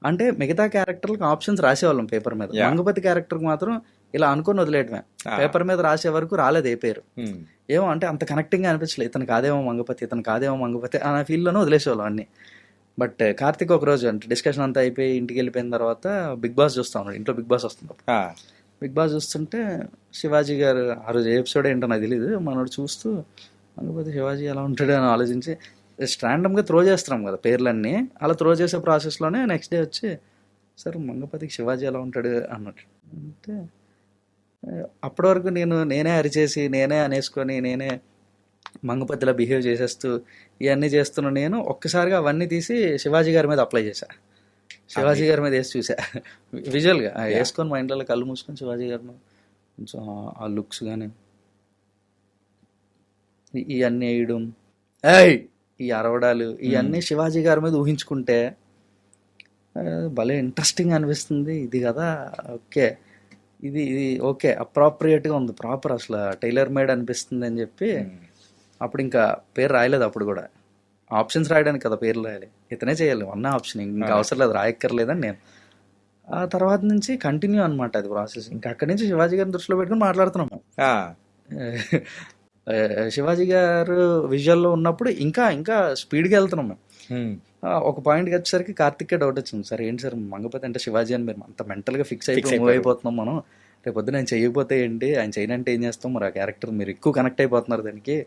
అంటే మిగతా క్యారెక్టర్లకు options రాసేవాళ్ళం paper మీద. Yeah. మంగపతి క్యారెక్టర్కి మాత్రం ఇలా అనుకొని వదిలేయటమే. Ah. పేపర్ మీద రాసే వరకు రాలేదు ఏ పేరు. Hmm. ఏమో అంటే అంత కనెక్టింగ్గా అనిపించలేదు. ఇతను కాదేమో మంగపతి, ఇతను కాదేమో మంగపతి అనే ఫీల్లోనే వదిలేసేవాళ్ళం అన్ని. బట్ కార్తిక్ ఒక రోజు అంటే డిస్కషన్ అంతా అయిపోయి ఇంటికి వెళ్ళిపోయిన తర్వాత బిగ్ బాస్ చూస్తా ఉన్నాడు. ఇంట్లో బిగ్ బాస్ వస్తుంది. Ah. బిగ్ బాస్ చూస్తుంటే శివాజీ గారు ఆ రోజు ఎపిసోడ్ ఏంటో నాకు తెలియదు, మనోడు చూస్తూ మంగపతి శివాజీ ఎలా ఉంటాడు అని ఆలోచించి ర్యాండమ్గా త్రో చేస్తున్నాం కదా పేర్లన్నీ. అలా త్రో చేసే ప్రాసెస్లోనే నెక్స్ట్ డే వచ్చి సార్ మంగపతికి శివాజీ ఎలా ఉంటాడు అన్నట్టు అంటే అప్పటి వరకు నేనే అరిచేసి నేనే అనేసుకొని నేనే మంగపతిలా బిహేవ్ చేసేస్తూ ఇవన్నీ చేస్తున్న నేను ఒక్కసారిగా అవన్నీ తీసి శివాజీ గారి మీద అప్లై చేశా. శివాజీ గారి మీద వేసి చూసా విజువల్గా వేసుకొని మా ఇంట్లో కళ్ళు మూసుకొని శివాజీ గారిని కొంచెం ఆ లుక్స్ కానీ ఇవన్నీ వేయడం, ఈ అరవడాలు ఇవన్నీ శివాజీ గారి మీద ఊహించుకుంటే భలే ఇంట్రెస్టింగ్ అనిపిస్తుంది. ఇది కదా ఓకే, ఇది ఓకే అప్రాప్రియేట్గా ఉంది, ప్రాపర్ అసలు టైలర్ మేడ్ అనిపిస్తుంది అని చెప్పి అప్పుడు ఇంకా పేరు రాయలేదు. అప్పుడు కూడా ఆప్షన్స్ రాయడానికి కదా పేర్లు రాయాలి, ఇతనే చేయాలి అన్న ఆప్షన్, ఇంకా అవసరం లేదు రాయక్కర్లేదని నేను. ఆ తర్వాత నుంచి కంటిన్యూ అనమాట అది ప్రాసెస్. ఇంకా అక్కడి నుంచి శివాజీ గారిని దృష్టిలో పెట్టుకుని మాట్లాడుతున్నాము. శివాజీ గారు విజువల్లో ఉన్నప్పుడు ఇంకా ఇంకా స్పీడ్గా వెళ్తున్నాం మేము. ఒక పాయింట్కి వచ్చేసరికి కార్తిక్కే డౌట్ వచ్చింది, సార్ ఏంటి సార్ మంగపతి అంటే శివాజీ అని మీరు అంత మెంటల్గా ఫిక్స్ అయిపోయి మూవ్ అయిపోతున్నాం మనం, రేపొద్దు నేను చేయకపోతే ఏంటి, ఆయన చేయనంటే ఏం చేస్తాం, మరి ఆ క్యారెక్టర్ మీరు ఎక్కువ కనెక్ట్ అయిపోతున్నారు దానికి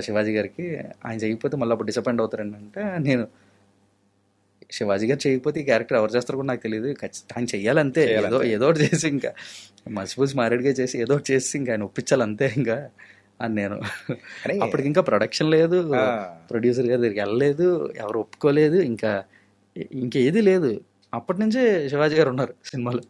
శివాజీ గారికి, ఆయన చేయకపోతే మళ్ళీ అప్పుడు డిసప్పాయింట్ అవుతారండి అంటే నేను శివాజీ గారు చేయకపోతే ఈ క్యారెక్టర్ ఎవరు చేస్తారు కూడా నాకు తెలియదు, ఖచ్చితంగా ఆయన చెయ్యాలంతే, ఏదో ఒకటి చేసి ఇంకా మసిపూసి మారేడుగా చేసి ఏదో ఒకటి చేసి ఇంకా ఆయన ఒప్పించాలి అంతే ఇంకా అని నేను. అప్పటికి ఇంకా ప్రొడక్షన్ లేదు, ప్రొడ్యూసర్ గారి దగ్గరికి వెళ్ళలేదు, ఎవరు ఒప్పుకోలేదు, ఇంకేది లేదు. అప్పటి నుంచే శివాజీ గారు ఉన్నారు సినిమాలో.